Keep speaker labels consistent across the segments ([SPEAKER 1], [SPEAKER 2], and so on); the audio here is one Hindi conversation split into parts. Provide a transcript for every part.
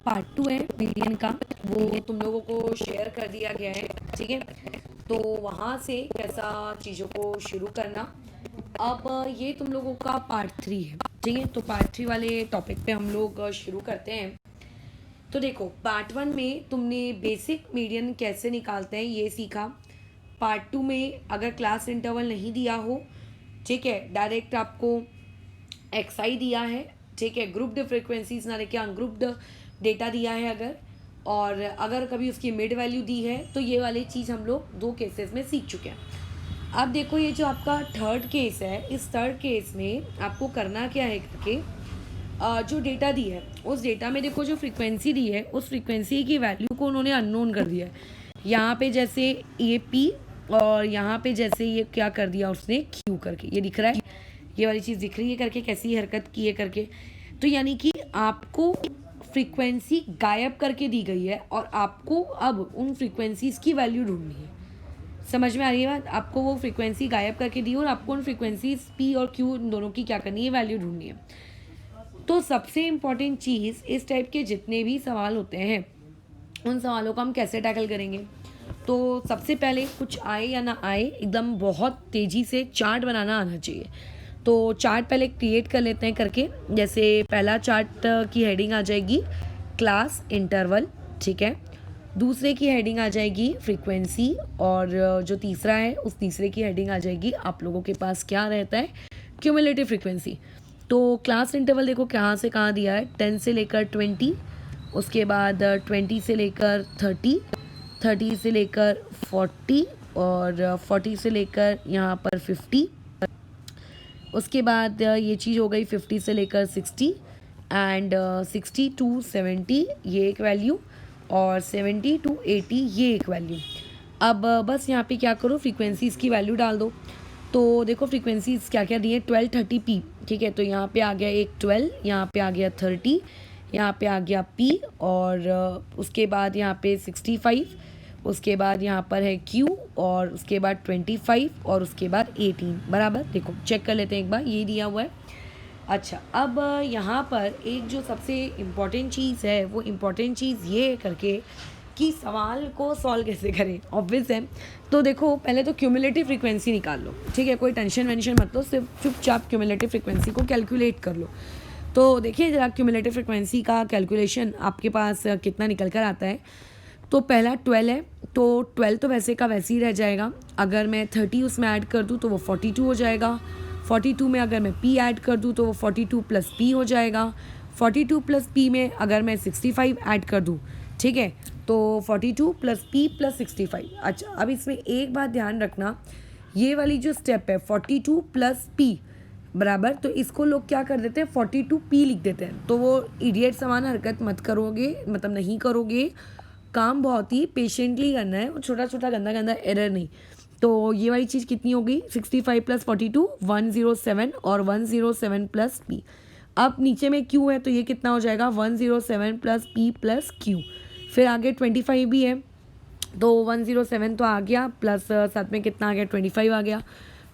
[SPEAKER 1] पार्ट 2 है मीडियन का, वो तुम लोगों को शेयर कर दिया गया है, ठीक है। तो वहाँ से कैसा चीज़ों को शुरू करना। अब ये तुम लोगों का पार्ट 3 है, ठीक है। तो पार्ट 3 वाले टॉपिक पे हम लोग शुरू करते हैं। तो देखो, पार्ट 1 में तुमने बेसिक मीडियन कैसे निकालते हैं ये सीखा। पार्ट 2 में अगर क्लास इंटरवल नहीं दिया हो, ठीक है, डायरेक्ट आपको एक्सआई दिया है, ठीक है, ग्रुप्ड फ्रिक्वेंसीज ना लेके अनग्रुप्ड डेटा दिया है अगर, और अगर कभी उसकी मिड वैल्यू दी है, तो ये वाली चीज़ हम लोग 2 केसेस में सीख चुके हैं। अब देखो, ये जो आपका थर्ड केस है, इस थर्ड केस में आपको करना क्या है करके, जो डेटा दी है उस डेटा में देखो जो फ्रीक्वेंसी दी है उस फ्रीक्वेंसी की वैल्यू को उन्होंने अननोन कर दिया है। यहाँ पे जैसे ये पी और यहाँ पे जैसे ये क्या कर दिया उसने क्यू करके, ये दिख रहा है, ये वाली चीज़ दिख रही है करके, कैसी हरकत की है करके। तो यानी कि आपको फ्रीक्वेंसी गायब करके दी गई है और आपको अब उन फ्रीक्वेंसीज़ की वैल्यू ढूंढनी है। समझ में आ रही है बात? आपको वो फ्रीक्वेंसी गायब करके दी और आपको उन फ्रीक्वेंसीज पी और क्यू दोनों की क्या करनी है, वैल्यू ढूंढनी है। तो सबसे इम्पॉर्टेंट चीज़, इस टाइप के जितने भी सवाल होते हैं उन सवालों को हम कैसे टैकल करेंगे। तो सबसे पहले कुछ आए या ना आए, एकदम बहुत तेज़ी से चार्ट बनाना आना चाहिए। तो चार्ट पहले क्रिएट कर लेते हैं करके। जैसे पहला चार्ट की हेडिंग आ जाएगी क्लास इंटरवल, ठीक है। दूसरे की हेडिंग आ जाएगी फ्रीक्वेंसी, और जो तीसरा है उस तीसरे की हेडिंग आ जाएगी, आप लोगों के पास क्या रहता है, क्यूमुलेटिव फ्रीक्वेंसी। तो क्लास इंटरवल देखो कहाँ से कहाँ दिया है, 10 से लेकर 20, उसके बाद 20 से लेकर 30, 30 से लेकर 40, और 40 से लेकर यहाँ पर 50। उसके बाद ये चीज़ हो गई 50 से लेकर 60, एंड 60 टू 70 ये एक वैल्यू, और 70 टू 80 ये एक वैल्यू। अब बस यहाँ पे क्या करो, फ्रीक्वेंसीज़ की वैल्यू डाल दो। तो देखो फ्रीक्वेंसीज़ क्या क्या दी है, 12 30 पी, ठीक है। तो यहाँ पे आ गया एक 12, यहाँ पे आ गया 30, यहाँ पे आ गया पी, और उसके बाद यहाँ पे 65, उसके बाद यहाँ पर है क्यू, और उसके बाद 25, और उसके बाद 18। बराबर, देखो चेक कर लेते हैं एक बार, ये दिया हुआ है। अच्छा, अब यहाँ पर एक जो सबसे इम्पॉर्टेंट चीज़ है, वो इम्पॉर्टेंट चीज़ ये करके कि सवाल को सॉल्व कैसे करें, ऑब्वियस है। तो देखो पहले तो क्यूमुलेटिव फ्रीक्वेंसी निकाल लो, ठीक है, कोई टेंशन वेंशन मत लो, सिर्फ चुपचाप क्यूमुलेटिव फ्रीक्वेंसी को कैलकुलेट कर लो। तो देखिए जरा क्यूमुलेटिव फ्रीक्वेंसी का कैलकुलेशन आपके पास कितना निकल कर आता है। तो पहला 12 है, तो 12 तो वैसे का वैसे ही रह जाएगा। अगर मैं 30 उसमें ऐड कर दूँ तो वो 42 हो जाएगा। 42 में अगर मैं पी ऐड कर दूँ तो वो 42 प्लस पी हो जाएगा। 42 प्लस पी में अगर मैं 65 ऐड कर दूँ, ठीक है, तो 42 प्लस पी प्लस 65। अच्छा, अब इसमें एक बात ध्यान रखना, ये वाली जो स्टेप है 42 प्लस पी बराबर, तो इसको लोग क्या कर देते हैं 42 पी लिख देते हैं। तो वो इडियट समान हरकत मत करोगे, मतलब नहीं करोगे। काम बहुत ही पेशेंटली करना है और छोटा छोटा गंदा गंदा एरर नहीं। तो ये वाली चीज़ कितनी हो गई, 65 प्लस 42 107, और 107 प्लस पी। अब नीचे में क्यू है तो ये कितना हो जाएगा, 107 प्लस पी प्लस क्यू। फिर आगे 25 भी है, तो 107 तो आ गया, प्लस साथ में कितना आ गया, 25 आ गया।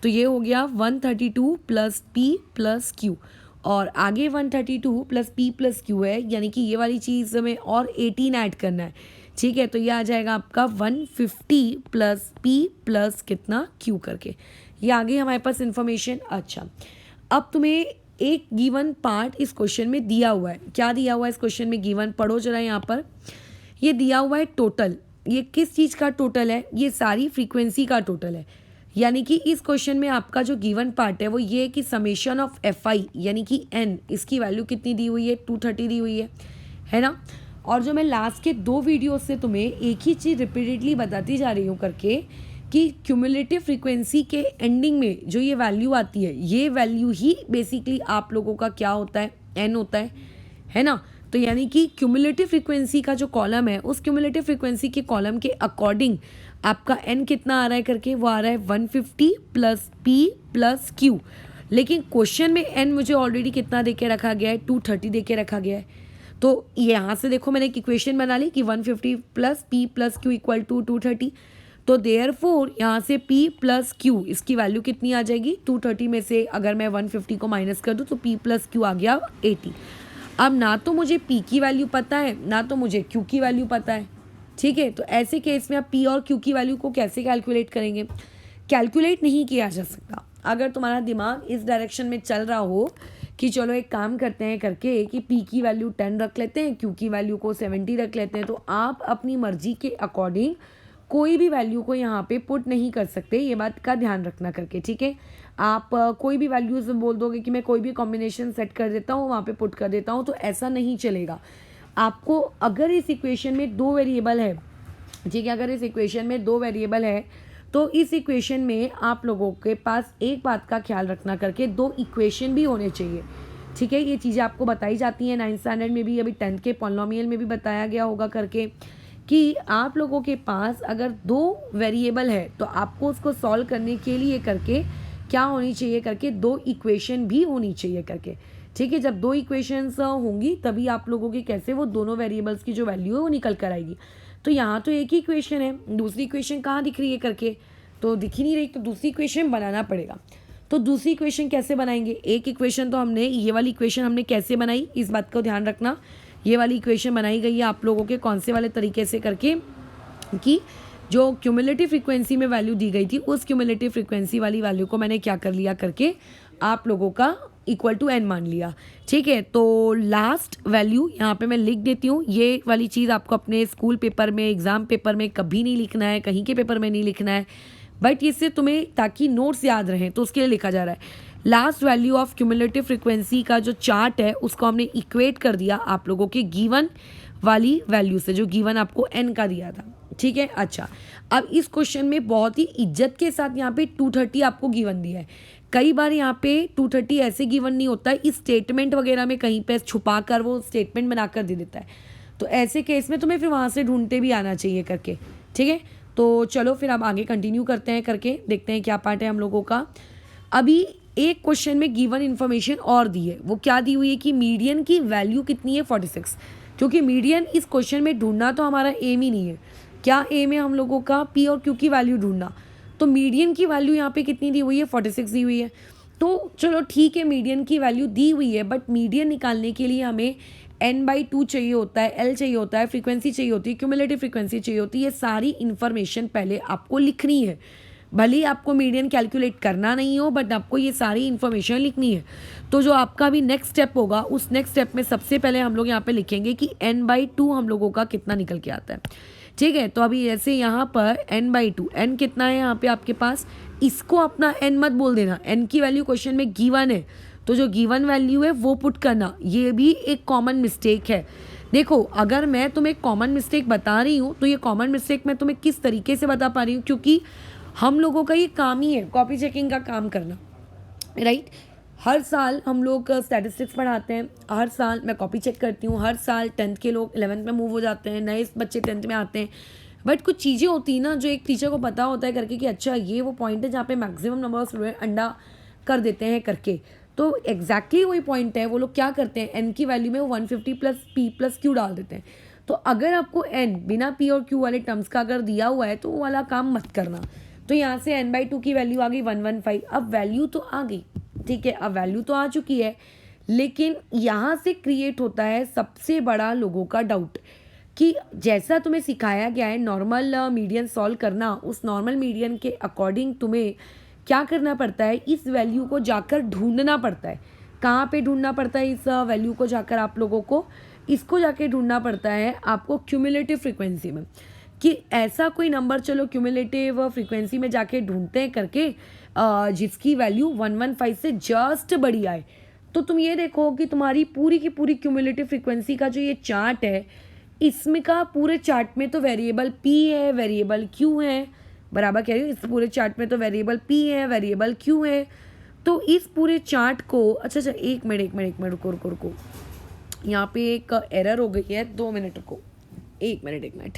[SPEAKER 1] तो ये हो गया 132 प्लस पी प्लस क्यू, और आगे 132 प्लस पी प्लस क्यू है, यानी कि ये वाली चीज़ में और 18 ऐड करना है, ठीक है। तो ये आ जाएगा आपका 150 प्लस पी प्लस कितना क्यू करके। ये आ गई हमारे पास इन्फॉर्मेशन। अच्छा, अब तुम्हें एक गिवन पार्ट इस क्वेश्चन में दिया हुआ है। क्या दिया हुआ है इस क्वेश्चन में, गिवन पढ़ो जरा यहाँ पर। ये दिया हुआ है टोटल। ये किस चीज़ का टोटल है, ये सारी फ्रीक्वेंसी का टोटल है। यानी कि इस क्वेश्चन में आपका जो गिवन पार्ट है वो ये है कि समेशन ऑफ एफ आई यानी कि एन, इसकी वैल्यू कितनी दी हुई है, 230 दी हुई है ना। और जो मैं लास्ट के 2 वीडियो से तुम्हें एक ही चीज़ रिपीटेडली बताती जा रही हूँ करके कि क्यूमुलेटिव फ्रीक्वेंसी के एंडिंग में जो ये वैल्यू आती है, ये वैल्यू ही बेसिकली आप लोगों का क्या होता है, एन होता है ना। तो यानी कि क्यूमुलेटिव फ्रीक्वेंसी का जो कॉलम है, उस क्यूमुलेटिव फ्रीक्वेंसी के कॉलम के अकॉर्डिंग आपका एन कितना आ रहा है करके, वो आ रहा है 150 प्लस पी प्लस क्यू। लेकिन क्वेश्चन में एन मुझे ऑलरेडी कितना दे के रखा गया है, 230 दे के रखा गया है। तो यहाँ से देखो मैंने एक इक्वेशन बना ली कि 150 plus P plus Q equal to 230। तो देयरफॉर यहाँ से P प्लस Q इसकी वैल्यू कितनी आ जाएगी, 230 में से अगर मैं 150 को माइनस कर दूँ तो P प्लस Q आ गया 80। अब ना तो मुझे P की वैल्यू पता है ना तो मुझे Q की वैल्यू पता है, ठीक है। तो ऐसे केस में आप P और Q की वैल्यू को कैसे कैलकुलेट करेंगे? कैलकुलेट नहीं किया जा सकता। अगर तुम्हारा दिमाग इस डायरेक्शन में चल रहा हो कि चलो एक काम करते हैं करके कि P की वैल्यू 10 रख लेते हैं, Q की वैल्यू को 70 रख लेते हैं, तो आप अपनी मर्जी के अकॉर्डिंग कोई भी वैल्यू को यहाँ पे पुट नहीं कर सकते। ये बात का ध्यान रखना करके, ठीक है। आप कोई भी वैल्यूज़ बोल दोगे कि मैं कोई भी कॉम्बिनेशन सेट कर देता हूँ वहाँ पे पुट कर देता हूँ, तो ऐसा नहीं चलेगा। आपको अगर इस इक्वेशन में 2 वेरिएबल है, ठीक है, अगर इस इक्वेशन में 2 वेरिएबल है तो इस इक्वेशन में आप लोगों के पास एक बात का ख्याल रखना करके 2 इक्वेशन भी होने चाहिए, ठीक है। ये चीज़ें आपको बताई जाती हैं 9th स्टैंडर्ड में भी, अभी 10th के पॉलिनोमियल में भी बताया गया होगा करके कि आप लोगों के पास अगर 2 वेरिएबल है तो आपको उसको सॉल्व करने के लिए करके क्या होनी चाहिए करके 2 इक्वेशन भी होनी चाहिए करके, ठीक है। जब 2 इक्वेशंस होंगी तभी आप लोगों की कैसे वो दोनों वेरिएबल्स की जो वैल्यू है वो निकल कर आएगी। तो यहाँ तो एक ही इक्वेशन है, दूसरी इक्वेशन कहाँ दिख रही है करके, तो दिख ही नहीं रही, तो दूसरी इक्वेशन बनाना पड़ेगा। तो दूसरी इक्वेशन कैसे बनाएंगे? एक इक्वेशन तो हमने ये वाली इक्वेशन हमने कैसे बनाई, इस बात को ध्यान रखना। ये वाली इक्वेशन बनाई गई है आप लोगों के कौन से वाले तरीके से करके कि जो क्यूमुलेटिव फ्रीक्वेंसी में वैल्यू दी गई थी उस क्यूमुलेटिव फ्रीक्वेंसी वाली वैल्यू को मैंने क्या कर लिया करके आप लोगों का इक्वल टू n मान लिया, ठीक है। तो लास्ट वैल्यू यहाँ पे मैं लिख देती हूँ। ये वाली चीज़ आपको अपने स्कूल पेपर में, एग्ज़ाम पेपर में कभी नहीं लिखना है, कहीं के पेपर में नहीं लिखना है, बट इससे तुम्हें ताकि नोट्स याद रहें तो उसके लिए लिखा जा रहा है। Last value of cumulative frequency का जो चार्ट है उसको हमने इक्वेट कर दिया आप लोगों के गिवन वाली वैल्यू से, जो गिवन आपको n का दिया था, ठीक है। अच्छा, अब इस क्वेश्चन में बहुत ही इज्जत के साथ यहाँ पे 230 आपको गिवन दिया है। कई बार यहाँ पे 230 ऐसे गिवन नहीं होता है, इस स्टेटमेंट वगैरह में कहीं पे छुपा कर वो स्टेटमेंट बनाकर दे देता है, तो ऐसे केस में तुम्हें फिर वहाँ से ढूंढते भी आना चाहिए करके, ठीक है। तो चलो फिर अब आगे कंटिन्यू करते हैं करके, देखते हैं क्या पार्ट है हम लोगों का। अभी एक क्वेश्चन में गिवन इन्फॉर्मेशन और दी है, वो क्या दी हुई है कि मीडियन की वैल्यू कितनी है 46, क्योंकि मीडियन इस क्वेश्चन में ढूंढना तो हमारा एम ही नहीं है। क्या एम है हम लोगों का? P और Q की वैल्यू ढूंढना। तो मीडियन की वैल्यू यहाँ पे कितनी दी हुई है? 46 दी हुई है। तो चलो ठीक है, मीडियन की वैल्यू दी हुई है, बट मीडियन निकालने के लिए हमें n/2 चाहिए होता है, L चाहिए होता है, फ्रीक्वेंसी चाहिए होती है, क्यूमुलेटिव फ्रीक्वेंसी चाहिए होती है। ये सारी इन्फॉर्मेशन पहले आपको लिखनी है, भले ही आपको मीडियन कैलकुलेट करना नहीं हो, बट आपको ये सारी इन्फॉर्मेशन लिखनी है। तो जो आपका भी नेक्स्ट स्टेप होगा, उस नेक्स्ट स्टेप में सबसे पहले हम लोग यहाँ पे लिखेंगे कि n/2 हम लोगों का कितना निकल के आता है, ठीक है। तो अभी ऐसे यहाँ पर n/2, n कितना है यहाँ पे आपके पास, इसको अपना n मत बोल देना, n की वैल्यू क्वेश्चन में गिवन है, तो जो गिवन वैल्यू है वो पुट करना, ये भी एक कॉमन मिस्टेक है। देखो, अगर मैं तुम्हें कॉमन मिस्टेक बता रही हूँ तो ये कॉमन मिस्टेक मैं तुम्हें किस तरीके से बता पा रही हूँ, क्योंकि हम लोगों का ये काम ही है कॉपी चेकिंग का काम करना, राइट। हर साल हम लोग स्टैटिस्टिक्स पढ़ाते हैं, हर साल मैं कॉपी चेक करती हूँ, हर साल 10th के लोग 11th में मूव हो जाते हैं, नए बच्चे 10th में आते हैं, बट कुछ चीज़ें होती हैं ना जो एक टीचर को पता होता है करके कि अच्छा ये वो पॉइंट है जहाँ पे मैक्सिमम नंबर ऑफ स्टूडेंट अंडा कर देते हैं करके। तो एग्जैक्टली वही पॉइंट है, वो लोग क्या करते हैं n की वैल्यू में 150 + p + q डाल देते हैं। तो अगर आपको n बिना p और q वाले टर्म्स का अगर दिया हुआ है तो वो वाला काम मत करना। तो यहाँ से n/2 की वैल्यू आ गई 115। अब वैल्यू तो आ गई, ठीक है, अब वैल्यू तो आ चुकी है, लेकिन यहाँ से क्रिएट होता है सबसे बड़ा लोगों का डाउट कि जैसा तुम्हें सिखाया गया है नॉर्मल मीडियन सॉल्व करना, उस नॉर्मल मीडियन के अकॉर्डिंग तुम्हें क्या करना पड़ता है, इस वैल्यू को जाकर ढूंढना पड़ता है। कहाँ पे ढूंढना पड़ता है इस वैल्यू को जाकर आप लोगों को? इसको जाके ढूंढना पड़ता है आपको क्यूमुलेटिव फ्रीक्वेंसी में, कि ऐसा कोई नंबर चलो क्यूमुलेटिव फ्रीक्वेंसी में जाके ढूंढते हैं करके जिसकी वैल्यू 115 से जस्ट बड़ी आए। तो तुम ये देखो कि तुम्हारी पूरी की पूरी क्यूमुलेटिव फ्रीक्वेंसी का जो ये चार्ट है, इसमें का पूरे चार्ट में तो वेरिएबल p है, वेरिएबल q है, बराबर कह रही हूँ, इस पूरे चार्ट में तो वेरिएबल p है, वेरिएबल q है। तो इस पूरे चार्ट को अच्छा एक मिनट रुको, यहाँ पे एक एरर हो गई है, 2 मिनट रुको, एक मिनट।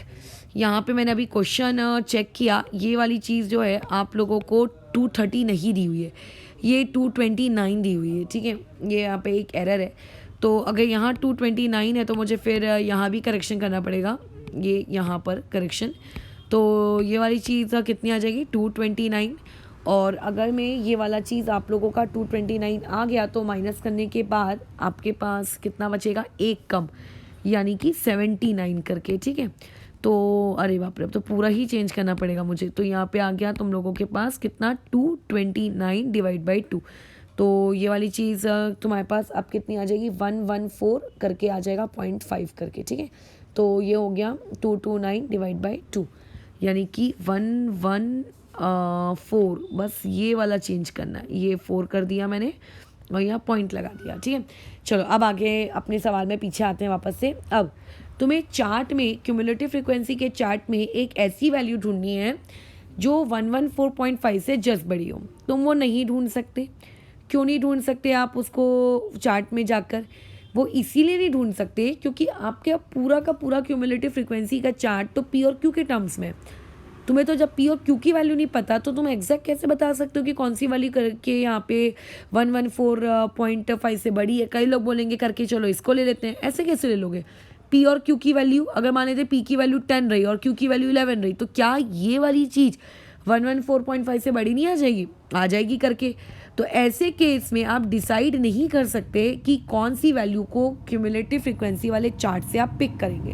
[SPEAKER 1] यहाँ पे मैंने अभी क्वेश्चन चेक किया, ये वाली चीज़ जो है आप लोगों को 230 नहीं दी हुई है, ये 229 दी हुई है, ठीक है। ये यहाँ पे एक एरर है, तो अगर यहाँ 229 है तो मुझे फिर यहाँ भी करेक्शन करना पड़ेगा, ये यहाँ पर करेक्शन। तो ये वाली चीज़ कितनी आ जाएगी 229, और अगर मैं ये वाला चीज़ आप लोगों का 229 आ गया तो माइनस करने के बाद आपके पास कितना बचेगा, एक कम, यानी कि 79 करके, ठीक है। तो अरे बाप रे, अब तो पूरा ही चेंज करना पड़ेगा मुझे। तो यहाँ पे आ गया तुम लोगों के पास कितना, 229 डिवाइड बाई 2। तो ये वाली चीज़ तुम्हारे पास अब कितनी आ जाएगी, 114 करके आ जाएगा, 0.5 करके, ठीक है। तो ये हो गया 229 डिवाइड बाई 2, यानी कि 114। बस ये वाला चेंज करना है, ये 4 कर दिया मैंने और यहाँ पॉइंट लगा दिया, ठीक है। चलो अब आगे अपने सवाल में पीछे आते हैं वापस से। अब तुम्हें चार्ट में, क्यूमुलेटिव फ्रीक्वेंसी के चार्ट में एक ऐसी वैल्यू ढूंढनी है जो 114.5 से जस्ट बड़ी हो। तुम वो नहीं ढूंढ सकते। क्यों नहीं ढूंढ सकते आप उसको चार्ट में जाकर? वो इसीलिए नहीं ढूंढ सकते क्योंकि आपके पूरा का पूरा क्यूमुलेटिव फ्रीक्वेंसी का चार्ट तो पी और क्यू के टर्म्स में। तुम्हें तो जब पी और क्यू की वैल्यू नहीं पता तो तुम एग्जैक्ट कैसे बता सकते हो कि कौन सी वाली करके यहाँ पे 114.5 से बड़ी है। कई लोग बोलेंगे करके चलो इसको ले लेते हैं, ऐसे कैसे ले लोगे? पी और क्यू की वैल्यू अगर मान लेते पी की वैल्यू 10 रही और क्यू की वैल्यू 11 रही, तो क्या ये वाली चीज़ 114.5 से बड़ी नहीं आ जाएगी? आ जाएगी करके। तो ऐसे केस में आप डिसाइड नहीं कर सकते कि कौन सी वैल्यू को क्यूमुलेटिव फ्रीक्वेंसी वाले चार्ट से आप पिक करेंगे।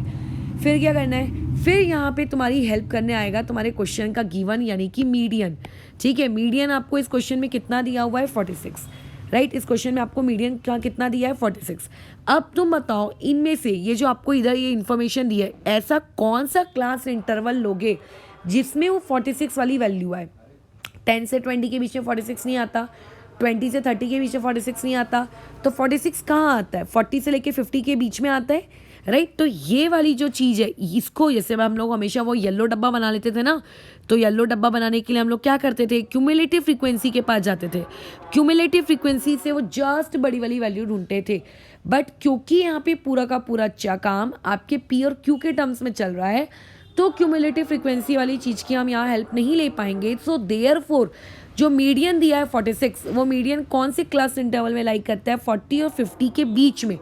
[SPEAKER 1] फिर क्या करना है, फिर यहाँ पे तुम्हारी हेल्प करने आएगा तुम्हारे क्वेश्चन का गिवन, यानी कि मीडियन, ठीक है। मीडियन आपको इस क्वेश्चन में कितना दिया हुआ है, 46, राइट। इस क्वेश्चन में आपको मीडियन का कितना दिया है, 46। अब तुम बताओ इनमें से ये जो आपको इधर ये इन्फॉर्मेशन दी है, ऐसा कौन सा क्लास इंटरवल लोगे जिसमें वो 46 वाली वैल्यू आए। 10 से 20 के बीच में 46 नहीं आता, 20 से 30 के बीच में 46 नहीं आता, तो 46 कहाँ आता है? 40 से लेके 50 के बीच में आता है, राइट। तो ये वाली जो चीज़ है, इसको जैसे हम लोग हमेशा वो येलो डब्बा बना लेते थे ना, तो येलो डब्बा बनाने के लिए हम लोग क्या करते थे, क्यूमुलेटिव फ्रीक्वेंसी के पास जाते थे। क्यूमुलेटिव फ्रीक्वेंसी से वो जस्ट बड़ी वाली वैल्यू ढूंढते थे। बट क्योंकि यहाँ पे पूरा का पूरा अच्छा काम आपके पी और क्यू के टर्म्स में चल रहा है, तो क्यूमुलेटिव फ्रीक्वेंसी वाली चीज़ की हम यहाँ हेल्प नहीं ले पाएंगे। सो देयरफॉर जो मीडियन दिया है 46, वो मीडियन कौन से क्लास इंटरवल में लाइक करता है, 40 और 50 के बीच में।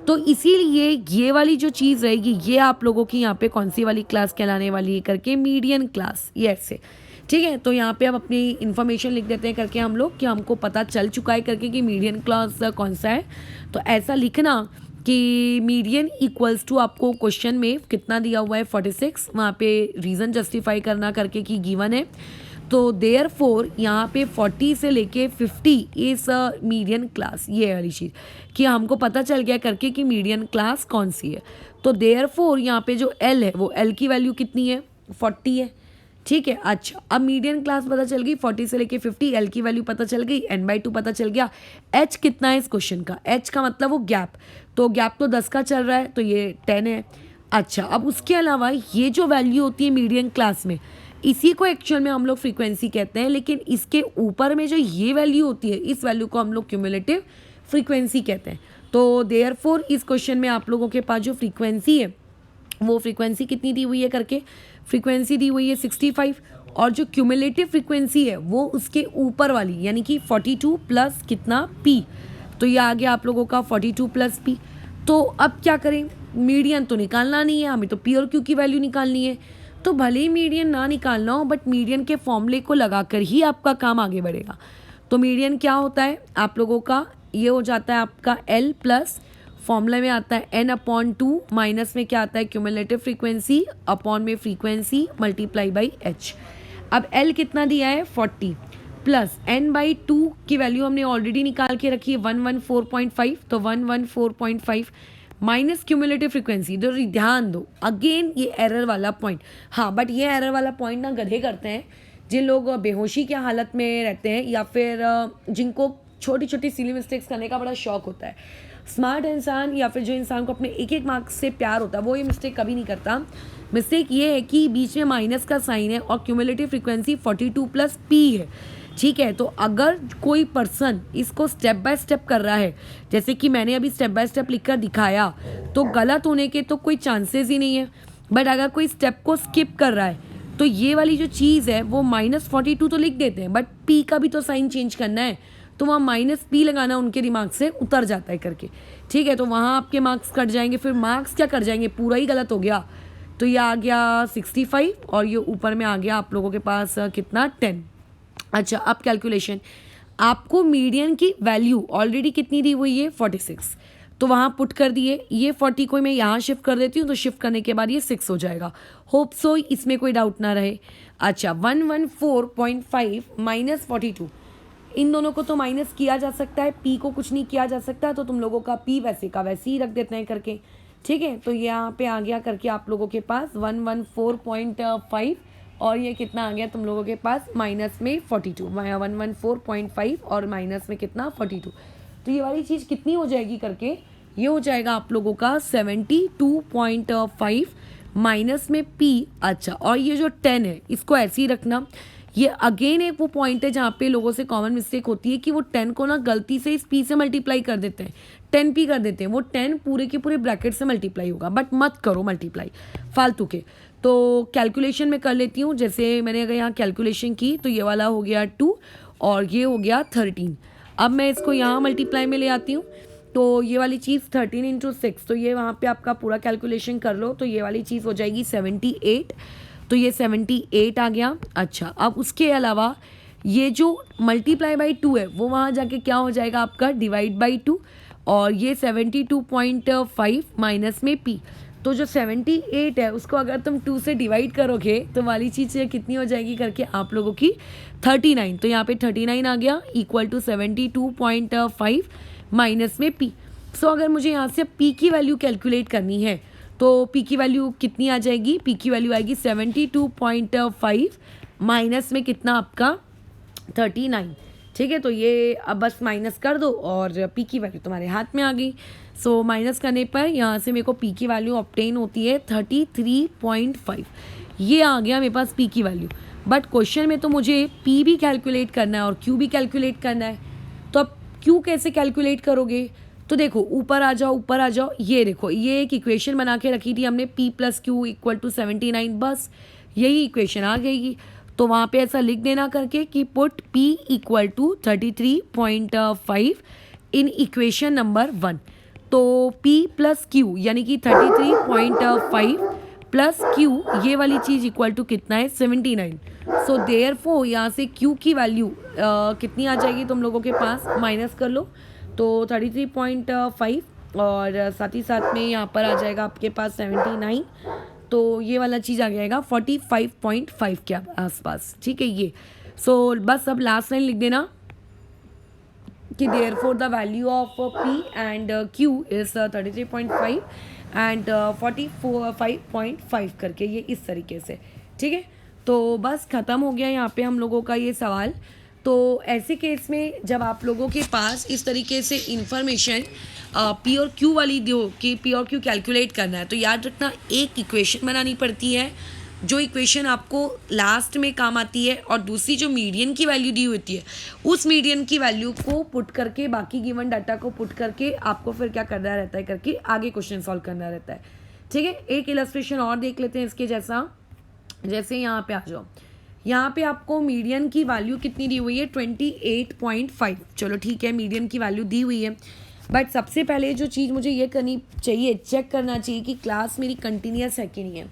[SPEAKER 1] तो इसीलिए ये वाली जो चीज़ रहेगी, ये आप लोगों की यहाँ पे कौन सी वाली क्लास कहलाने वाली है करके, मीडियन क्लास, ये ऐसे, ठीक है। तो यहाँ पे हम अपनी इन्फॉर्मेशन लिख देते हैं करके हम लोग, कि हमको पता चल चुका है करके कि मीडियन क्लास कौन सा है। तो ऐसा लिखना कि मीडियन इक्वल्स टू, आपको क्वेश्चन में कितना दिया हुआ है, 46, वहाँ पे रीज़न जस्टिफाई करना करके कि गिवन है। तो देयरफॉर यहाँ पे 40 से लेके 50 इज मीडियन क्लास, ये वाली चीज़ कि हमको पता चल गया करके कि मीडियन क्लास कौन सी है। तो देयरफॉर यहाँ पे जो L है, वो L की वैल्यू कितनी है, 40 है, ठीक है। अच्छा, अब मीडियन क्लास पता चल गई, 40 से लेके 50, L की वैल्यू पता चल गई, n/2 पता चल गया। H कितना है इस क्वेश्चन का, H का मतलब वो गैप, तो गैप तो 10 का चल रहा है, तो ये 10 है। अच्छा, अब उसके अलावा ये जो वैल्यू होती है मीडियन क्लास में, इसी को एक्चुअल में हम लोग फ्रीक्वेंसी कहते हैं, लेकिन इसके ऊपर में जो ये वैल्यू होती है, इस वैल्यू को हम लोग क्यूमुलेटिव फ्रीक्वेंसी कहते हैं। तो देयरफॉर इस क्वेश्चन में आप लोगों के पास जो फ्रीक्वेंसी है, वो फ्रीक्वेंसी कितनी दी हुई है करके, फ्रीक्वेंसी दी हुई है 65, और जो क्यूमुलेटिव फ्रीक्वेंसी है वो उसके ऊपर वाली, यानी कि 42 प्लस कितना, पी। तो ये आ गया आप लोगों का 42 प्लस पी। तो अब क्या करें, मीडियन तो निकालना नहीं है हमें, तो पी और क्यू की वैल्यू निकालनी है। तो भले ही मीडियन ना निकालना हो, बट मीडियन के फॉर्मूले को लगाकर ही आपका काम आगे बढ़ेगा। तो मीडियन क्या होता है आप लोगों का, ये हो जाता है आपका L प्लस, फॉर्मूला में आता है n/2, माइनस में क्या आता है, क्यूमुलेटिव फ्रीक्वेंसी, अपॉन में फ्रीक्वेंसी, मल्टीप्लाई बाई H। अब L कितना दिया है, 40, प्लस n/2 की वैल्यू हमने ऑलरेडी निकाल के रखी है 114.5, तो 114.5 माइनस क्यूमुलेटिव फ्रीक्वेंसी। तो ध्यान दो, अगेन ये एरर वाला पॉइंट, हाँ, बट ये एरर वाला पॉइंट ना गधे करते हैं जिन लोग बेहोशी की हालत में रहते हैं, या फिर जिनको छोटी छोटी सिली मिस्टेक्स करने का बड़ा शौक होता है। स्मार्ट इंसान या फिर जो इंसान को अपने एक एक मार्क्स से प्यार होता है, वो ये मिस्टेक कभी नहीं करता। मिस्टेक ये है कि बीच में माइनस का साइन है और क्यूमुलेटिव फ्रीक्वेंसी 42 प्लस पी है, ठीक है। तो अगर कोई पर्सन इसको स्टेप बाय स्टेप कर रहा है, जैसे कि मैंने अभी स्टेप बाय स्टेप लिखकर दिखाया, तो गलत होने के तो कोई चांसेस ही नहीं है। बट अगर कोई स्टेप को स्किप कर रहा है, तो ये वाली जो चीज़ है वो -42 तो लिख देते हैं, बट पी का भी तो साइन चेंज करना है, तो वहाँ -p लगाना उनके दिमाग से उतर जाता है करके, ठीक है। तो वहाँ आपके मार्क्स कट जाएंगे, फिर मार्क्स क्या कर जाएंगे, पूरा ही गलत हो गया। तो ये आ गया 65 और ये ऊपर में आ गया आप लोगों के पास कितना, 10। अच्छा, अब कैलकुलेशन, आपको मीडियन की वैल्यू ऑलरेडी कितनी दी हुई है 46, तो वहाँ पुट कर दिए। ये 40 को मैं यहाँ शिफ्ट कर देती हूँ, तो शिफ्ट करने के बाद ये 6 हो जाएगा। होप सो इसमें कोई डाउट ना रहे। अच्छा, 114.5 माइनस 42, इन दोनों को तो माइनस किया जा सकता है, पी को कुछ नहीं किया जा सकता, तो तुम लोगों का पी वैसे का वैसे ही रख देते हैं करके, ठीक है। तो यहाँ पे आ गया करके आप लोगों के पास 114.5 और ये कितना आ गया तुम लोगों के पास माइनस में 42, 114.5 और माइनस में कितना 42। तो ये वाली चीज़ कितनी हो जाएगी करके, ये हो जाएगा आप लोगों का 72.5 माइनस में पी। अच्छा, और ये जो 10 है इसको ऐसे ही रखना। ये अगेन एक वो पॉइंट है जहाँ पे लोगों से कॉमन मिस्टेक होती है कि वो 10 को ना गलती से इस पी से मल्टीप्लाई कर देते हैं, 10p कर देते हैं। वो 10 पूरे के पूरे ब्रैकेट से मल्टीप्लाई होगा, बट मत करो मल्टीप्लाई फालतू के। तो कैलकुलेशन में कर लेती हूँ। जैसे मैंने अगर यहाँ कैलकुलेशन की तो ये वाला हो गया 2 और ये हो गया 13। अब मैं इसको यहाँ मल्टीप्लाई में ले आती हूँ, तो ये वाली चीज़ 13 इंटू 6, तो ये वहाँ पे आपका पूरा कैलकुलेशन कर लो, तो ये वाली चीज़ हो जाएगी 78, तो ये 78 आ गया। अच्छा, अब उसके अलावा ये जो मल्टीप्लाई बाई 2 है वो वहाँ जाके क्या हो जाएगा आपका डिवाइड बाई 2, और ये 72.5 माइनस में पी। तो जो 78 है उसको अगर तुम 2 से डिवाइड करोगे तो वाली चीज़ कितनी हो जाएगी करके आप लोगों की 39। तो यहाँ पे 39 आ गया इक्वल टू 72.5 माइनस में पी। सो अगर मुझे यहाँ से पी की वैल्यू कैलकुलेट करनी है तो पी की वैल्यू कितनी आ जाएगी, पी की वैल्यू आएगी 72.5 माइनस में कितना आपका 39, ठीक है। तो ये अब बस माइनस कर दो और पी की वैल्यू तुम्हारे हाथ में आ गई। सो माइनस करने पर यहाँ से मेरे को पी की वैल्यू ऑब्टेन होती है 33.5, ये आ गया मेरे पास पी की वैल्यू। बट क्वेश्चन में तो मुझे पी भी कैलकुलेट करना है और क्यू भी कैलकुलेट करना है, तो अब क्यू कैसे कैलकुलेट करोगे, तो देखो ऊपर आ जाओ, ऊपर आ जाओ, ये देखो ये एक इक्वेशन बना के रखी थी हमने, p plus Q equal to 79, बस यही इक्वेशन आ गई। तो वहाँ पे ऐसा लिख देना करके कि put p equal to 33.5 in equation number 1। तो p प्लस क्यू यानी कि 33.5 प्लस क्यू, ये वाली चीज़ इक्वल टू कितना है 79। सो देयरफॉर यहाँ से q की वैल्यू कितनी आ जाएगी तुम लोगों के पास, माइनस कर लो, तो 33.5 और साथ ही साथ में यहाँ पर आ जाएगा आपके पास 79, तो ये वाला चीज़ आ जाएगा 45.5 के आसपास, ठीक है ये। सो बस अब लास्ट लाइन लिख देना कि therefore the value of P and Q is 33.5 and 45.5 करके, ये इस तरीके से, ठीक है। तो बस ख़त्म हो गया यहाँ पे हम लोगों का ये सवाल। तो ऐसे केस में जब आप लोगों के पास इस तरीके से इंफॉर्मेशन पी और क्यू वाली दो कि पी और क्यू कैलकुलेट करना है, तो याद रखना एक इक्वेशन बनानी पड़ती है, जो इक्वेशन आपको लास्ट में काम आती है, और दूसरी जो मीडियन की वैल्यू दी होती है उस मीडियन की वैल्यू को पुट करके, बाकी गिवन डाटा को पुट करके आपको फिर क्या करना रहता है करके आगे क्वेश्चन सॉल्व करना रहता है, ठीक है। एक इलस्ट्रेशन और देख लेते हैं इसके जैसा। जैसे यहाँ पे आ जाओ, यहाँ पे आपको मीडियन की वैल्यू कितनी दी हुई है 28.5, चलो ठीक है मीडियन की वैल्यू दी हुई है। बट सबसे पहले जो चीज़ मुझे ये करनी चाहिए, चेक करना चाहिए कि क्लास मेरी कंटिन्यूस है कि नहीं है।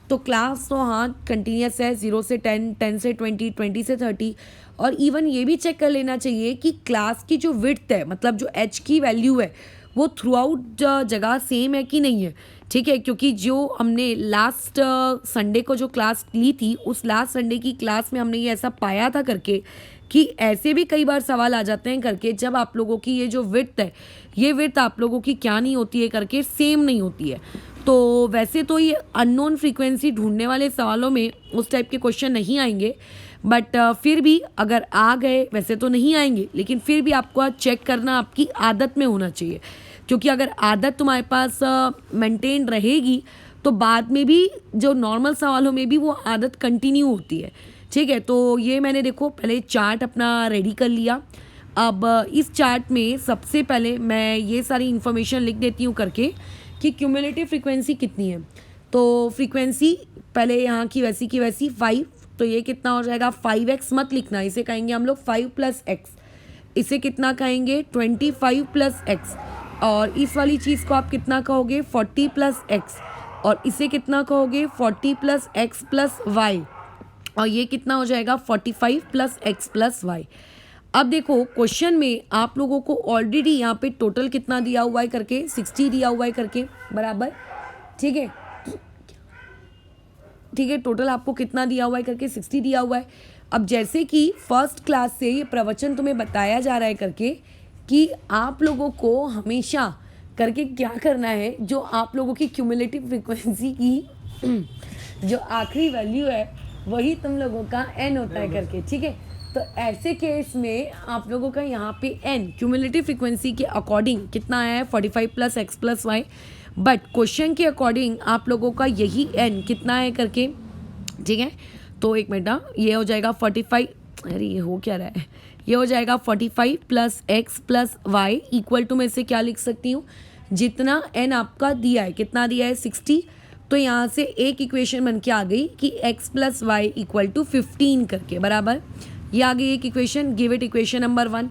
[SPEAKER 1] तो क्लास तो हाँ कंटिन्यूस है, 0 से 10, 10 से 20, 20 से 30, और इवन ये भी चेक कर लेना चाहिए कि क्लास की जो विड्थ है, मतलब जो एच की वैल्यू है वो थ्रू आउट जगह सेम है कि नहीं है, ठीक है। क्योंकि जो हमने लास्ट संडे को जो क्लास ली थी, उस लास्ट संडे की क्लास में हमने ये ऐसा पाया था करके कि ऐसे भी कई बार सवाल आ जाते हैं करके, जब आप लोगों की ये जो विड्थ है, ये विड्थ आप लोगों की क्या नहीं होती है करके, सेम नहीं होती है। तो वैसे तो ये अननोन फ्रीक्वेंसी ढूंढने वाले सवालों में उस टाइप के क्वेश्चन नहीं आएंगे, बट फिर भी अगर आ गए, वैसे तो नहीं आएंगे, लेकिन फिर भी आपको चेक करना आपकी आदत में होना चाहिए, क्योंकि अगर आदत तुम्हारे पास मेंटेन रहेगी तो बाद में भी जो नॉर्मल सवालों में भी वो आदत कंटिन्यू होती है, ठीक है। तो ये मैंने देखो पहले चार्ट अपना रेडी कर लिया। अब इस चार्ट में सबसे पहले मैं ये सारी इन्फॉर्मेशन लिख देती हूँ करके कि क्यूमुलेटिव फ्रीक्वेंसी कितनी है। तो फ्रीक्वेंसी पहले यहाँ की वैसी 5, तो ये कितना हो जाएगा 5x, मत लिखना, इसे कहेंगे हम लोग 5 + x, इसे कितना कहेंगे 25 + x, और इस वाली चीज़ को आप कितना कहोगे 40 + x, और इसे कितना कहोगे 40 + x + y, और ये कितना हो जाएगा 45 प्लस एक्स प्लस वाई। अब देखो क्वेश्चन में आप लोगों को ऑलरेडी यहाँ पे टोटल कितना दिया हुआ है करके 60 दिया हुआ है करके बराबर, ठीक है, ठीक है, टोटल आपको कितना दिया हुआ है करके 60 दिया हुआ है। अब जैसे कि फर्स्ट क्लास से ये प्रवचन तुम्हें बताया जा रहा है करके कि आप लोगों को हमेशा करके क्या करना है, जो आप लोगों की क्यूमुलेटिव फ्रीक्वेंसी की जो आखिरी वैल्यू है वही तुम लोगों का n होता है करके, ठीक है। तो ऐसे केस में आप लोगों का यहाँ पे n क्यूमुलेटिव फ्रीक्वेंसी के अकॉर्डिंग कितना आया है 45 plus X plus Y, but question के अकॉर्डिंग आप लोगों का यही n कितना है करके, ठीक है। तो एक मिनट, ये हो जाएगा 45, अरे ये हो क्या रहा है, ये हो जाएगा 45 plus X plus Y equal to, मैं इसे क्या लिख सकती हूँ, जितना n आपका दिया है, कितना दिया है 60, तो यहाँ से एक इक्वेशन बन के आ गई कि x plus Y equal to 15 करके बराबर, ये आ गई एक equation, give it equation number 1।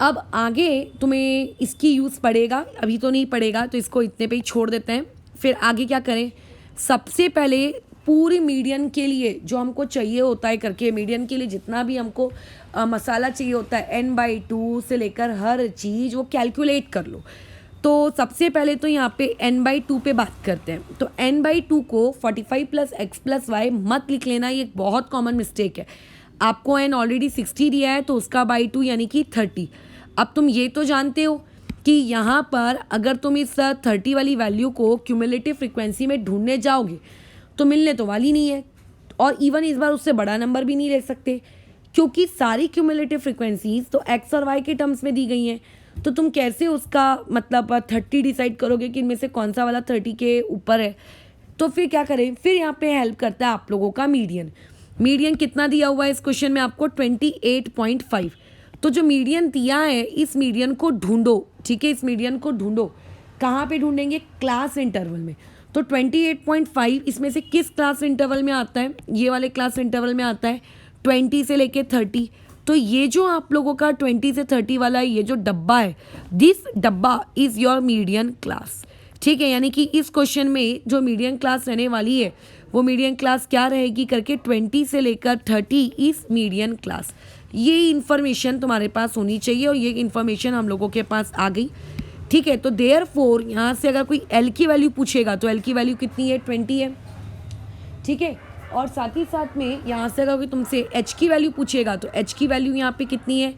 [SPEAKER 1] अब आगे तुम्हें इसकी यूज़ पड़ेगा, अभी तो नहीं पड़ेगा तो इसको इतने पे ही छोड़ देते हैं। फिर आगे क्या करें, सबसे पहले पूरी मीडियन के लिए जो हमको चाहिए होता है करके, मीडियन के लिए जितना भी हमको मसाला चाहिए होता है n/2 से लेकर हर चीज़ वो कैलकुलेट कर लो। तो सबसे पहले तो यहाँ पे n/2 पे बात करते हैं। तो n/2 को 45 प्लस एक्स प्लस वाई मत लिख लेना, ये एक बहुत कॉमन मिस्टेक है। आपको n ऑलरेडी 60 दिया है तो उसका बाई 2 यानी कि 30। अब तुम ये तो जानते हो कि यहाँ पर अगर तुम इस 30 वाली वैल्यू को क्यूमुलेटिव फ्रीक्वेंसी में ढूंढने जाओगे तो मिलने तो वाली नहीं है, और इवन इस बार उससे बड़ा नंबर भी नहीं ले सकते क्योंकि सारी क्यूमुलेटिव फ्रीक्वेंसीज तो एक्स और वाई के टर्म्स में दी गई हैं। तो तुम कैसे उसका मतलब 30 डिसाइड करोगे कि इनमें से कौन सा वाला 30 के ऊपर है। तो फिर क्या करें, फिर यहाँ पे हेल्प करता है आप लोगों का मीडियन। मीडियन कितना दिया हुआ है इस क्वेश्चन में आपको 28.5। तो जो मीडियन दिया है इस मीडियन को ढूंढो, ठीक है, इस मीडियन को ढूंढो। कहाँ पे ढूंढेंगे, क्लास इंटरवल में। तो 28.5 इसमें से किस क्लास इंटरवल में आता है, ये वाले क्लास इंटरवल में आता है 20 से लेके 30। तो ये जो आप लोगों का 20 से 30 वाला ये जो डब्बा है, दिस डब्बा इज़ योर मीडियन क्लास, ठीक है। यानी कि इस क्वेश्चन में जो मीडियन क्लास रहने वाली है वो मीडियन क्लास क्या रहेगी करके 20 से लेकर 30 इस मीडियन क्लास। ये इन्फॉर्मेशन तुम्हारे पास होनी चाहिए और ये इन्फॉर्मेशन हम लोगों के पास आ गई, ठीक है। तो देयरफॉर यहाँ से अगर कोई एल की वैल्यू पूछेगा तो एल की वैल्यू कितनी है 20 है, ठीक है। और साथ ही साथ में यहाँ से अगर कोई तुमसे एच की वैल्यू पूछेगा तो एच की वैल्यू यहाँ पे कितनी है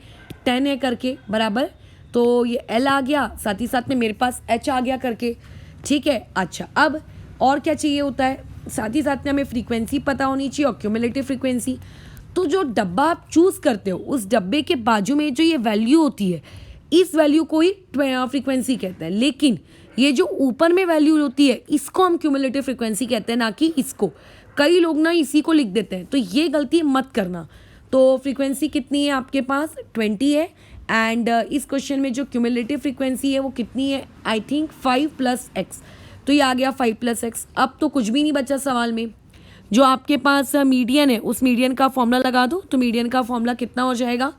[SPEAKER 1] 10 है करके बराबर। तो ये एल आ गया, साथ ही साथ में मेरे पास एच आ गया करके, ठीक है। अच्छा, अब और क्या चाहिए होता है, साथ ही साथ में हमें फ्रीक्वेंसी पता होनी चाहिए और क्यूमुलेटिव फ्रीक्वेंसी। तो जो डब्बा आप चूज़ करते हो उस डब्बे के बाजू में जो ये वैल्यू होती है इस वैल्यू को ही फ्रीक्वेंसी कहते हैं, लेकिन ये जो ऊपर में वैल्यू होती है इसको हम क्यूमुलेटिव फ्रीक्वेंसी कहते हैं, ना कि इसको। कई लोग ना इसी को लिख देते हैं, तो ये गलती मत करना। तो फ्रीक्वेंसी कितनी है आपके पास 20 है, एंड इस क्वेश्चन में जो क्यूमुलेटिव फ्रीक्वेंसी है वो कितनी है, आई थिंक 5 प्लस एक्स। तो ये आ गया 5 प्लस एक्स। अब तो कुछ भी नहीं बचा सवाल में, जो आपके पास मीडियन है उस मीडियन का फॉर्मूला लगा दो। तो मीडियन का फॉर्मूला कितना हो जाएगा,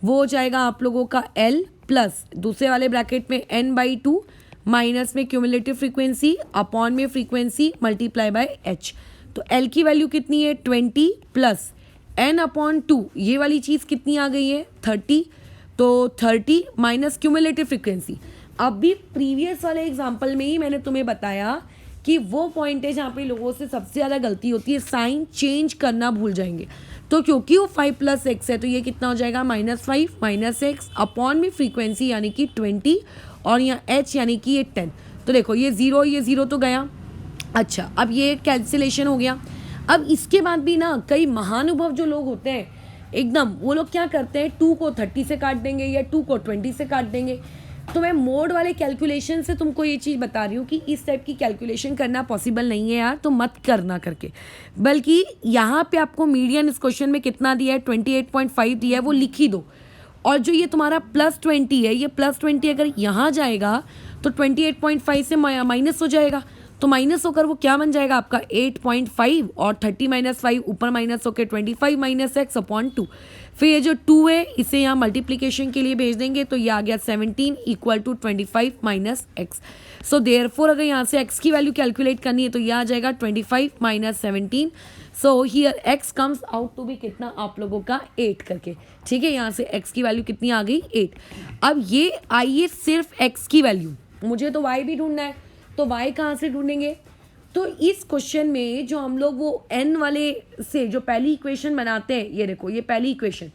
[SPEAKER 1] वो हो जाएगा आप लोगों का L प्लस दूसरे वाले ब्रैकेट में n/2 माइनस में क्यूमुलेटिव फ्रीक्वेंसी अपॉन में फ्रीक्वेंसी मल्टीप्लाई बाय h। तो L की वैल्यू कितनी है 20 प्लस n/2, ये वाली चीज़ कितनी आ गई है 30। तो 30 माइनस क्यूमुलेटिव फ्रीक्वेंसी। अब भी प्रीवियस वाले एग्जाम्पल में ही मैंने तुम्हें बताया कि वो पॉइंट है जहाँ पे लोगों से सबसे ज़्यादा गलती होती है, साइन चेंज करना भूल जाएंगे। तो क्योंकि वो 5 प्लस एक्स है तो ये कितना हो जाएगा -5 माइनस एक्स अपॉन में फ्रीक्वेंसी यानी कि 20 और यहाँ h यानी कि ये 10। तो देखो ये ज़ीरो तो गया। अच्छा, अब ये कैंसिलेशन हो गया। अब इसके बाद भी ना कई महानुभव जो लोग होते हैं एकदम, वो लोग क्या करते हैं 2 को 30 से काट देंगे या 2 को 20 से काट देंगे। तो मैं मोड वाले कैलकुलेशन से तुमको ये चीज़ बता रही हूँ कि इस टाइप की कैलकुलेशन करना पॉसिबल नहीं है यार, तो मत करना करके। बल्कि यहाँ पे आपको मीडियन इस क्वेश्चन में कितना दिया है 28.5 दिया है, वो लिख ही दो। और जो ये तुम्हारा +20 है, ये +20 अगर यहाँ जाएगा तो 28.5 से माइनस हो जाएगा। तो माइनस होकर वो क्या बन जाएगा आपका 8.5 और 30 - 5 ऊपर माइनस होकर 25 - x अपॉन 2। फिर ये जो 2 है इसे यहाँ मल्टीप्लीकेशन के लिए भेज देंगे तो ये आ गया 17 equal to 25 - x। So therefore अगर यहाँ से x की वैल्यू कैलकुलेट करनी है तो ये आ जाएगा 25 - 17। So here x comes out to be कितना आप लोगों का 8 करके। ठीक है, यहाँ से x की वैल्यू कितनी आ गई 8। अब ये आइए सिर्फ x की वैल्यू, मुझे तो y भी ढूंढना है, तो y कहाँ से ढूंढेंगे? तो इस क्वेश्चन में जो हम लोग वो n वाले से जो पहली इक्वेशन बनाते हैं, ये देखो ये पहली इक्वेशन,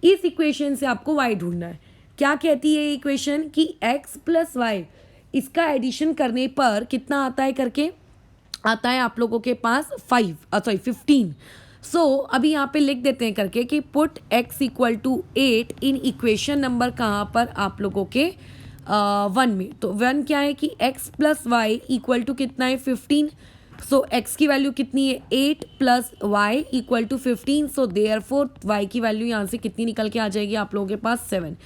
[SPEAKER 1] इस इक्वेशन से आपको y ढूंढना है। क्या कहती है ये इक्वेशन कि x + y इसका एडिशन करने पर कितना आता है करके, आता है आप लोगों के पास 15। सो अभी यहाँ पे लिख देते हैं करके कि put x equal to 8 in equation number कहाँ पर आप लोगों के 1 में। तो 1 क्या है कि x + y इक्वल टू कितना है 15। सो x की वैल्यू कितनी है 8 + y equal to 15। So therefore y की वैल्यू यहाँ से कितनी निकल के आ जाएगी आप लोगों के पास 7।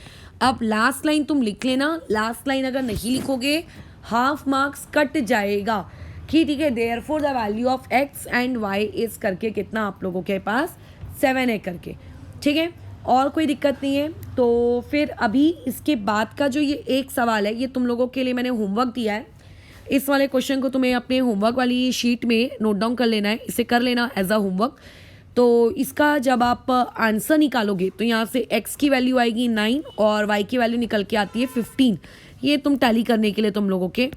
[SPEAKER 1] अब लास्ट लाइन तुम लिख लेना, लास्ट लाइन अगर नहीं लिखोगे हाफ मार्क्स कट जाएगा कि ठीक है। Therefore the value of x and y is करके कितना आप लोगों के पास 7 है करके। ठीक है, और कोई दिक्कत नहीं है। तो फिर अभी इसके बाद का जो ये एक सवाल है ये तुम लोगों के लिए मैंने होमवर्क दिया है। इस वाले क्वेश्चन को तुम्हें अपने होमवर्क वाली शीट में नोट डाउन कर लेना है, इसे कर लेना एज अ होमवर्क। तो इसका जब आप आंसर निकालोगे तो यहाँ से x की वैल्यू आएगी 9 और y की वैल्यू निकल के आती है 15। ये तुम टैली करने के लिए तुम लोगों के,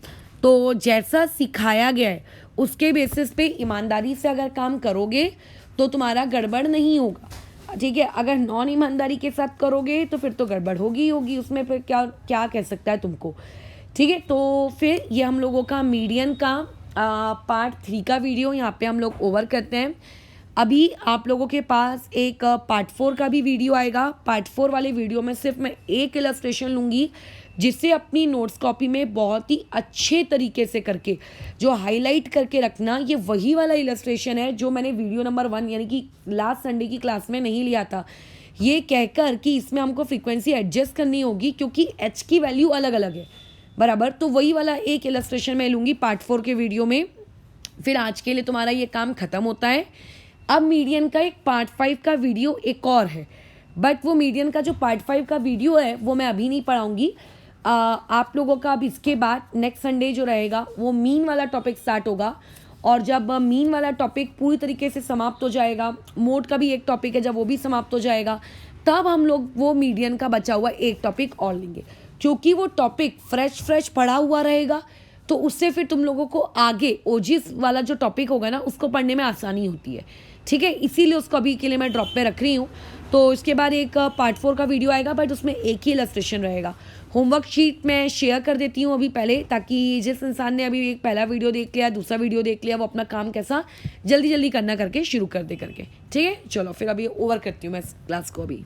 [SPEAKER 1] तो जैसा सिखाया गया है उसके बेसिस पे ईमानदारी से अगर काम करोगे तो तुम्हारा गड़बड़ नहीं होगा। ठीक है, अगर नॉन ईमानदारी के साथ करोगे तो फिर तो गड़बड़ होगी ही होगी, उसमें फिर क्या क्या कह सकता है तुमको। ठीक है, तो फिर ये हम लोगों का मीडियन का पार्ट 3 का वीडियो यहाँ पे हम लोग ओवर करते हैं। अभी आप लोगों के पास एक पार्ट 4 का भी वीडियो आएगा। पार्ट 4 वाले वीडियो में सिर्फ मैं एक इलस्ट्रेशन लूँगी जिससे अपनी नोट्स कॉपी में बहुत ही अच्छे तरीके से करके जो हाईलाइट करके रखना, ये वही वाला इलस्ट्रेशन है जो मैंने वीडियो नंबर 1 यानी कि लास्ट संडे की क्लास में नहीं लिया था, ये कहकर कि इसमें हमको फ्रीक्वेंसी एडजस्ट करनी होगी क्योंकि h की वैल्यू अलग अलग है बराबर। तो वही वाला एक इलस्ट्रेशन मैं लूँगी पार्ट 4 के वीडियो में। फिर आज के लिए तुम्हारा ये काम ख़त्म होता है। अब मीडियन का एक पार्ट 5 का वीडियो एक और है, बट वो मीडियन का जो पार्ट 5 का वीडियो है वो मैं अभी नहीं पढ़ाऊँगी। आप लोगों का अब इसके बाद नेक्स्ट संडे जो रहेगा वो मीन वाला टॉपिक स्टार्ट होगा, और जब मीन वाला टॉपिक पूरी तरीके से समाप्त हो जाएगा, मोड का भी एक टॉपिक है, जब वो भी समाप्त हो जाएगा तब हम लोग वो मीडियन का बचा हुआ एक टॉपिक और लेंगे, क्योंकि वो टॉपिक फ्रेश पढ़ा हुआ रहेगा तो उससे फिर तुम लोगों को आगे ओजिस वाला जो टॉपिक होगा ना उसको पढ़ने में आसानी होती है। ठीक है, इसीलिए उसको अभी के लिए मैं ड्रॉप पे रख रही हूँ। तो इसके बाद एक पार्ट 4 का वीडियो आएगा, बट उसमें एक ही इलस्ट्रेशन रहेगा। होमवर्क शीट मैं शेयर कर देती हूँ अभी पहले, ताकि जिस इंसान ने अभी एक पहला वीडियो देख लिया, दूसरा वीडियो देख लिया, वो अपना काम कैसा जल्दी करना करके शुरू कर दे करके। ठीक है, चलो फिर अभी ओवर करती हूँ मैं इस क्लास को अभी।